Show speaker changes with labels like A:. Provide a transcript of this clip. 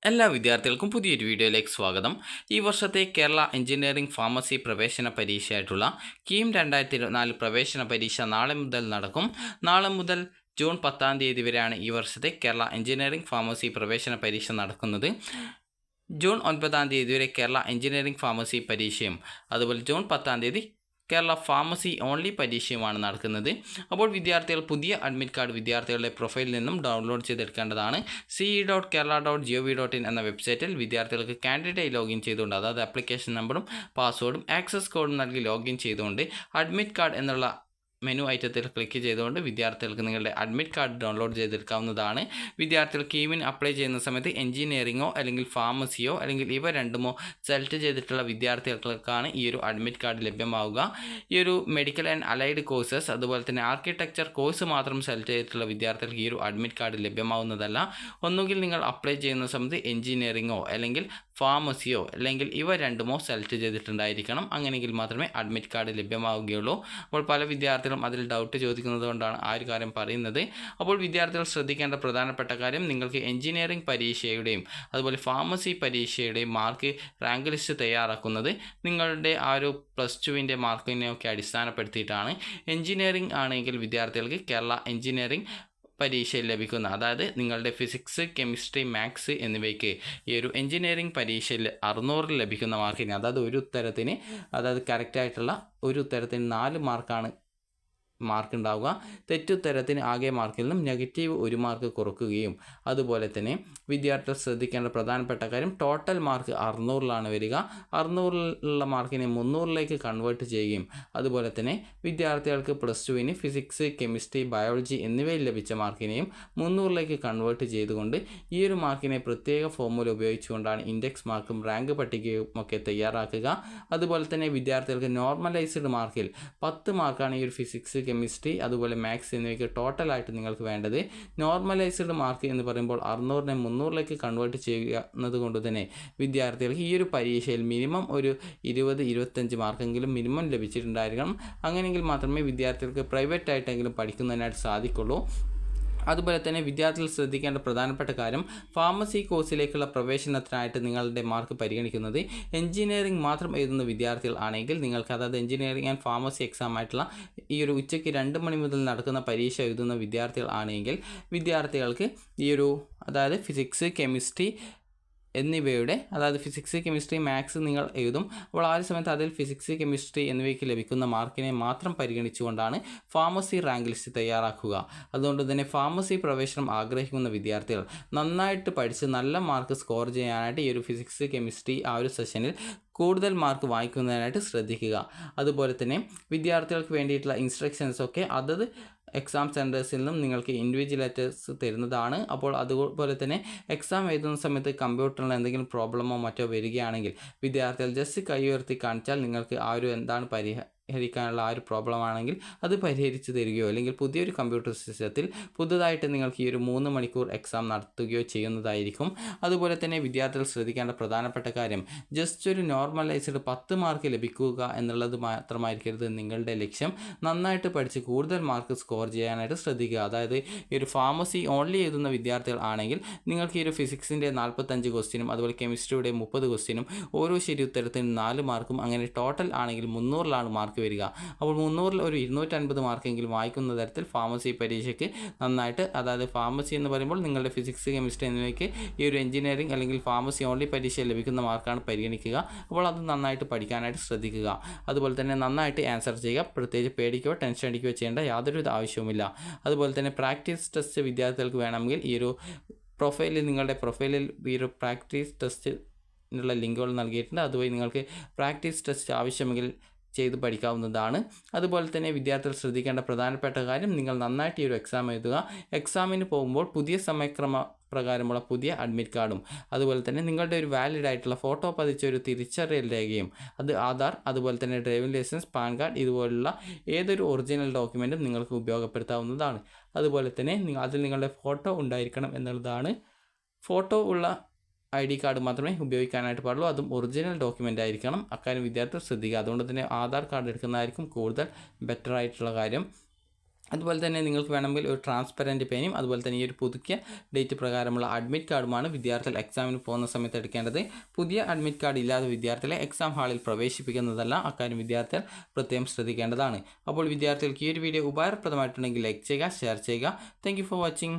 A: എല്ലാ വിദ്യാർത്ഥികൾക്കും പുതിയൊരു വീഡിയോയിലേക്ക് സ്വാഗതം. ഈ വർഷത്തെ കേരള എഞ്ചിനീയറിംഗ് ഫാർമസി പ്രവേശന പരീക്ഷയായിട്ടുള്ള കീം 2024 പ്രവേശന പരീക്ഷ നാളെ മുതൽ നടക്കും. നാളെ മുതൽ ജൂൺ 10 വരെയാണ് ഈ വർഷത്തെ കേരള എഞ്ചിനീയറിംഗ് ഫാർമസി പ്രവേശന പരീക്ഷ നടക്കുന്നത്. ജൂൺ 9 വരെ കേരള എഞ്ചിനീയറിംഗ് ഫാർമസി പരീക്ഷയും അതുപോലെ ജൂൺ 10 കേരള ഫാർമസി ഓൺലി പരീക്ഷയുമാണ് നടക്കുന്നത്. അപ്പോൾ വിദ്യാർത്ഥികൾ പുതിയ അഡ്മിറ്റ് കാർഡ് വിദ്യാർത്ഥികളുടെ പ്രൊഫൈലിൽ നിന്നും ഡൗൺലോഡ് ചെയ്തെടുക്കേണ്ടതാണ്. ce.kerala.gov.in എന്ന വെബ്സൈറ്റിൽ വിദ്യാർത്ഥികൾക്ക് കാൻഡിഡേറ്റ് ലോഗിൻ ചെയ്തുകൊണ്ട്, അതായത് ആപ്ലിക്കേഷൻ നമ്പറും പാസ്വേഡും ആക്സസ് കോഡും നൽകി ലോഗിൻ ചെയ്തുകൊണ്ട് അഡ്മിറ്റ് കാർഡ് എന്നുള്ള മെനു ഐറ്റത്തിൽ ക്ലിക്ക് ചെയ്തുകൊണ്ട് വിദ്യാർത്ഥികൾക്ക് നിങ്ങളുടെ അഡ്മിറ്റ് കാർഡ് ഡൗൺലോഡ് ചെയ്തെടുക്കാവുന്നതാണ്. വിദ്യാർത്ഥികൾ കീമിന് അപ്ലൈ ചെയ്യുന്ന സമയത്ത് എഞ്ചിനീയറിങ്ങോ അല്ലെങ്കിൽ ഫാർമസിയോ അല്ലെങ്കിൽ ഇവ രണ്ടുമോ സെലക്ട് ചെയ്തിട്ടുള്ള വിദ്യാർത്ഥികൾക്കാണ് ഈ ഒരു അഡ്മിറ്റ് കാർഡ് ലഭ്യമാവുക. ഈ ഒരു മെഡിക്കൽ ആൻഡ് അലൈഡ് കോഴ്സസ് അതുപോലെ തന്നെ ആർക്കിടെക്ചർ കോഴ്സ് മാത്രം സെലക്ട് ചെയ്തിട്ടുള്ള വിദ്യാർത്ഥികൾക്ക് ഈ ഒരു അഡ്മിറ്റ് കാർഡ് ലഭ്യമാവുന്നതല്ല. ഒന്നുകിൽ നിങ്ങൾ അപ്ലൈ ചെയ്യുന്ന സമയത്ത് എഞ്ചിനീയറിങ്ങോ അല്ലെങ്കിൽ ഫാർമസിയോ അല്ലെങ്കിൽ ഇവ രണ്ടുമോ സെലക്ട് ചെയ്തിട്ടുണ്ടായിരിക്കണം. അങ്ങനെയെങ്കിൽ മാത്രമേ അഡ്മിറ്റ് കാർഡ് ലഭ്യമാവുകയുള്ളൂ. അപ്പോൾ പല വിദ്യാർത്ഥികളും അതിൽ ഡൗട്ട് ചോദിക്കുന്നത് കൊണ്ടാണ് ആ ഒരു കാര്യം പറയുന്നത്. അപ്പോൾ വിദ്യാർത്ഥികൾ ശ്രദ്ധിക്കേണ്ട പ്രധാനപ്പെട്ട കാര്യം, നിങ്ങൾക്ക് എഞ്ചിനീയറിംഗ് പരീക്ഷയുടെയും അതുപോലെ ഫാർമസി പരീക്ഷയുടെയും മാർക്ക് റാങ്ക് ലിസ്റ്റ് തയ്യാറാക്കുന്നത് നിങ്ങളുടെ ആ ഒരു +2 മാർക്കിനെയൊക്കെ അടിസ്ഥാനപ്പെടുത്തിയിട്ടാണ്. എഞ്ചിനീയറിംഗ് ആണെങ്കിൽ വിദ്യാർത്ഥികൾക്ക് കേരള എഞ്ചിനീയറിംഗ് പരീക്ഷയിൽ ലഭിക്കുന്ന, അതായത് നിങ്ങളുടെ ഫിസിക്സ്, കെമിസ്ട്രി, മാത്സ് എന്നിവയ്ക്ക് ഈ ഒരു എഞ്ചിനീയറിംഗ് പരീക്ഷയിൽ 600 ലഭിക്കുന്ന മാർക്കിന്, അതായത് ഒരു ഉത്തരത്തിന്, അതായത് കറക്റ്റായിട്ടുള്ള ഒരു ഉത്തരത്തിന് 4 മാർക്കാണ് മാർക്ക് ഉണ്ടാവുക. തെറ്റുത്തരത്തിന് ആകെ മാർക്കിൽ നിന്നും -1 മാർക്ക് കുറയ്ക്കുകയും, അതുപോലെ തന്നെ വിദ്യാർത്ഥികൾ ശ്രദ്ധിക്കേണ്ട പ്രധാനപ്പെട്ട കാര്യം, ടോട്ടൽ മാർക്ക് 600 വരിക. 600 മാർക്കിനെ 300 കൺവേർട്ട് ചെയ്യുകയും, അതുപോലെ തന്നെ വിദ്യാർത്ഥികൾക്ക് +2 ഫിസിക്സ്, കെമിസ്ട്രി, ബയോളജി എന്നിവയിൽ ലഭിച്ച മാർക്കിനെയും 300 കൺവേർട്ട് ചെയ്തുകൊണ്ട് ഈ ഒരു മാർക്കിനെ പ്രത്യേക ഫോർമുല ഉപയോഗിച്ചുകൊണ്ടാണ് ഇൻഡെക്സ് മാർക്കും റാങ്ക് പട്ടികയും ഒക്കെ തയ്യാറാക്കുക. അതുപോലെ തന്നെ വിദ്യാർത്ഥികൾക്ക് നോർമലൈസ്ഡ് മാർക്കിൽ 10 മാർക്കാണ് ഈ ഒരു ഫിസിക്സ്, കെമിസ്ട്രി അതുപോലെ മാത്സ് എന്നിവയ്ക്ക് ടോട്ടലായിട്ട് നിങ്ങൾക്ക് വേണ്ടത്. നോർമലൈസ്ഡ് മാർക്ക് എന്ന് പറയുമ്പോൾ 600നെ 300 കൺവേർട്ട് ചെയ്യുന്നത് കൊണ്ട് തന്നെ വിദ്യാർത്ഥികൾക്ക് ഈ ഒരു പരീക്ഷയിൽ മിനിമം ഒരു 20-25 മാർക്കെങ്കിലും മിനിമം ലഭിച്ചിട്ടുണ്ടായിരിക്കണം. അങ്ങനെയെങ്കിൽ മാത്രമേ വിദ്യാർത്ഥികൾക്ക് പ്രൈവറ്റ് ആയിട്ടെങ്കിലും പഠിക്കുന്നതിനായിട്ട് സാധിക്കുള്ളൂ. അതുപോലെ തന്നെ വിദ്യാർത്ഥികൾ ശ്രദ്ധിക്കേണ്ട പ്രധാനപ്പെട്ട കാര്യം, ഫാർമസി കോഴ്സിലേക്കുള്ള പ്രവേശനത്തിനായിട്ട് നിങ്ങളുടെ മാർക്ക് പരിഗണിക്കുന്നത് എഞ്ചിനീയറിംഗ് മാത്രം എഴുതുന്ന വിദ്യാർത്ഥികൾ ആണെങ്കിൽ നിങ്ങൾക്ക്, അതായത് എഞ്ചിനീയറിംഗ് ആൻഡ് ഫാർമസി എക്സാം ആയിട്ടുള്ള ഈ ഒരു ഉച്ചയ്ക്ക് 2 മണി മുതൽ നടക്കുന്ന പരീക്ഷ എഴുതുന്ന വിദ്യാർത്ഥികൾ ആണെങ്കിൽ വിദ്യാർത്ഥികൾക്ക് ഈ ഒരു, അതായത് ഫിസിക്സ്, കെമിസ്ട്രി എന്നിവയുടെ, അതായത് ഫിസിക്സ്, കെമിസ്ട്രി, മാത്സ് നിങ്ങൾ എഴുതും. അപ്പോൾ ആ ഒരു സമയത്ത് അതിൽ ഫിസിക്സ്, കെമിസ്ട്രി എന്നിവയ്ക്ക് ലഭിക്കുന്ന മാർക്കിനെ മാത്രം പരിഗണിച്ചുകൊണ്ടാണ് ഫാർമസി റാങ്ക് ലിസ്റ്റ് തയ്യാറാക്കുക. അതുകൊണ്ട് തന്നെ ഫാർമസി പ്രവേശനം ആഗ്രഹിക്കുന്ന വിദ്യാർത്ഥികൾ നന്നായിട്ട് പഠിച്ച് നല്ല മാർക്ക് സ്കോർ ചെയ്യാനായിട്ട് ഈ ഒരു ഫിസിക്സ്, കെമിസ്ട്രി ആ ഒരു സെഷനിൽ കൂടുതൽ മാർക്ക് വാങ്ങിക്കുന്നതിനായിട്ട് ശ്രദ്ധിക്കുക. അതുപോലെ തന്നെ വിദ്യാർത്ഥികൾക്ക് വേണ്ടിയിട്ടുള്ള ഇൻസ്ട്രക്ഷൻസൊക്കെ അതത് എക്സാം സെൻറ്റേഴ്സിൽ നിന്നും നിങ്ങൾക്ക് ഇൻഡിവിജ്വൽ ലെറ്റേഴ്സ് തരുന്നതാണ്. അപ്പോൾ അതുപോലെ തന്നെ എക്സാം എഴുതുന്ന സമയത്ത് കമ്പ്യൂട്ടറിൽ എന്തെങ്കിലും പ്രോബ്ലമോ മറ്റോ വരികയാണെങ്കിൽ വിദ്യാർത്ഥികൾ ജസ്റ്റ് കൈ ഉയർത്തി കാണിച്ചാൽ നിങ്ങൾക്ക് ആ ഒരു എന്താണ് പരിഹരിക്കാനുള്ള ആ ഒരു പ്രോബ്ലം ആണെങ്കിൽ അത് പരിഹരിച്ച് തരികയോ അല്ലെങ്കിൽ പുതിയൊരു കമ്പ്യൂട്ടർ സിസ്റ്റത്തിൽ പുതുതായിട്ട് നിങ്ങൾക്ക് ഈ ഒരു 3 മണിക്കൂർ എക്സാം നടത്തുകയോ ചെയ്യുന്നതായിരിക്കും. അതുപോലെ തന്നെ വിദ്യാർത്ഥികൾ ശ്രദ്ധിക്കേണ്ട പ്രധാനപ്പെട്ട കാര്യം, ജസ്റ്റ് ഒരു നോർമലൈസ്ഡ് 10 മാർക്ക് ലഭിക്കുക എന്നുള്ളത് മാത്രമായിരിക്കരുത് നിങ്ങളുടെ ലക്ഷ്യം. നന്നായിട്ട് പഠിച്ച് കൂടുതൽ മാർക്ക് സ്കോർ ചെയ്യാനായിട്ട് ശ്രദ്ധിക്കുക. അതായത് ഈ ഒരു ഫാർമസി ഓൺലി എഴുതുന്ന വിദ്യാർത്ഥികൾ ആണെങ്കിൽ നിങ്ങൾക്ക് ഈ ഒരു ഫിസിക്സിൻ്റെ 45 ക്വസ്റ്റ്യനും അതുപോലെ കെമിസ്ട്രിയുടെ 30 ക്വസ്റ്റ്യനും ഓരോ ശരി ഉത്തരത്തിന് 4 മാർക്കും, അങ്ങനെ ടോട്ടൽ ആണെങ്കിൽ 300 മാർക്ക് വരിക. അപ്പോൾ 300 ഒരു 250 മാർക്കെങ്കിലും വായിക്കുന്ന തരത്തിൽ ഫാർമസി പരീക്ഷയ്ക്ക് നന്നായിട്ട്, അതായത് ഫാർമസി എന്ന് പറയുമ്പോൾ നിങ്ങളുടെ ഫിസിക്സ്, കെമിസ്ട്രി എന്നിവയ്ക്ക് ഈ ഒരു എഞ്ചിനീയറിംഗ് അല്ലെങ്കിൽ ഫാർമസി ഓൺലി പരീക്ഷയിൽ ലഭിക്കുന്ന മാർക്കാണ് പരിഗണിക്കുക. അപ്പോൾ അത് നന്നായിട്ട് പഠിക്കാനായിട്ട് ശ്രദ്ധിക്കുക. അതുപോലെ തന്നെ നന്നായിട്ട് ആൻസർ ചെയ്യുക. പ്രത്യേകിച്ച് പേടിക്കുകയോ ടെൻഷൻ അടിക്കുകയോ ചെയ്യേണ്ട യാതൊരു ആവശ്യവുമില്ല. അതുപോലെ തന്നെ പ്രാക്ടീസ് ടെസ്റ്റ് വിദ്യാർത്ഥികൾക്ക് വേണമെങ്കിൽ ഈ ഒരു പ്രൊഫൈലിൽ, നിങ്ങളുടെ പ്രൊഫൈലിൽ ഈ ഒരു പ്രാക്ടീസ് ടെസ്റ്റിനുള്ള ലിങ്കുകൾ നൽകിയിട്ടുണ്ട്. അതുവഴി നിങ്ങൾക്ക് പ്രാക്ടീസ് ടെസ്റ്റ് ആവശ്യമെങ്കിൽ ചെയ്ത് പഠിക്കാവുന്നതാണ്. അതുപോലെ തന്നെ വിദ്യാർത്ഥികൾ ശ്രദ്ധിക്കേണ്ട പ്രധാനപ്പെട്ട കാര്യം, നിങ്ങൾ നന്നായിട്ട് ഈ ഒരു എക്സാം എഴുതുക. എക്സാമിന് പോകുമ്പോൾ പുതിയ സമയക്രമ പ്രകാരമുള്ള പുതിയ അഡ്മിറ്റ് കാർഡും അതുപോലെ തന്നെ നിങ്ങളുടെ ഒരു വാലിഡ് ആയിട്ടുള്ള ഫോട്ടോ പതിച്ച ഒരു തിരിച്ചറിയൽ രേഖയും, അത് ആധാർ, അതുപോലെ തന്നെ ഡ്രൈവിംഗ് ലൈസൻസ്, പാൻ കാർഡ് ഇതുപോലുള്ള ഏതൊരു ഒറിജിനൽ ഡോക്യുമെൻറ്റും നിങ്ങൾക്ക് ഉപയോഗപ്പെടുത്താവുന്നതാണ്. അതുപോലെ തന്നെ അതിൽ നിങ്ങളുടെ ഫോട്ടോ ഉണ്ടായിരിക്കണം എന്നുള്ളതാണ്. ഫോട്ടോ ഉള്ള ID കാർഡ് മാത്രമേ ഉപയോഗിക്കാനായിട്ട് പാടുള്ളൂ. അതും ഒറിജിനൽ ഡോക്യുമെൻ്റ് ആയിരിക്കണം. അക്കാര്യം വിദ്യാർത്ഥികൾ ശ്രദ്ധിക്കുക. അതുകൊണ്ട് തന്നെ ആധാർ കാർഡ് എടുക്കുന്നതായിരിക്കും കൂടുതൽ ബെറ്റർ ആയിട്ടുള്ള കാര്യം. അതുപോലെ തന്നെ നിങ്ങൾക്ക് വേണമെങ്കിൽ ഒരു ട്രാൻസ്പെറൻറ്റ് പേനയും അതുപോലെ തന്നെ ഈ ഒരു പുതുക്കിയ ഡേറ്റ് പ്രകാരമുള്ള അഡ്മിറ്റ് കാർഡുമാണ് വിദ്യാർത്ഥികൾ എക്സാമിന് പോകുന്ന സമയത്ത് എടുക്കേണ്ടത്. പുതിയ അഡ്മിറ്റ് കാർഡ് ഇല്ലാതെ വിദ്യാർത്ഥികളെ എക്സാം ഹാളിൽ പ്രവേശിപ്പിക്കുന്നതല്ല. അക്കാര്യം വിദ്യാർത്ഥികൾ പ്രത്യേകം ശ്രദ്ധിക്കേണ്ടതാണ്. അപ്പോൾ വിദ്യാർത്ഥികൾക്ക് ഈ ഒരു വീഡിയോ ഉപകാരപ്രദമായിട്ടുണ്ടെങ്കിൽ ലൈക്ക് ചെയ്യുക, ഷെയർ ചെയ്യുക. Thank you for watching.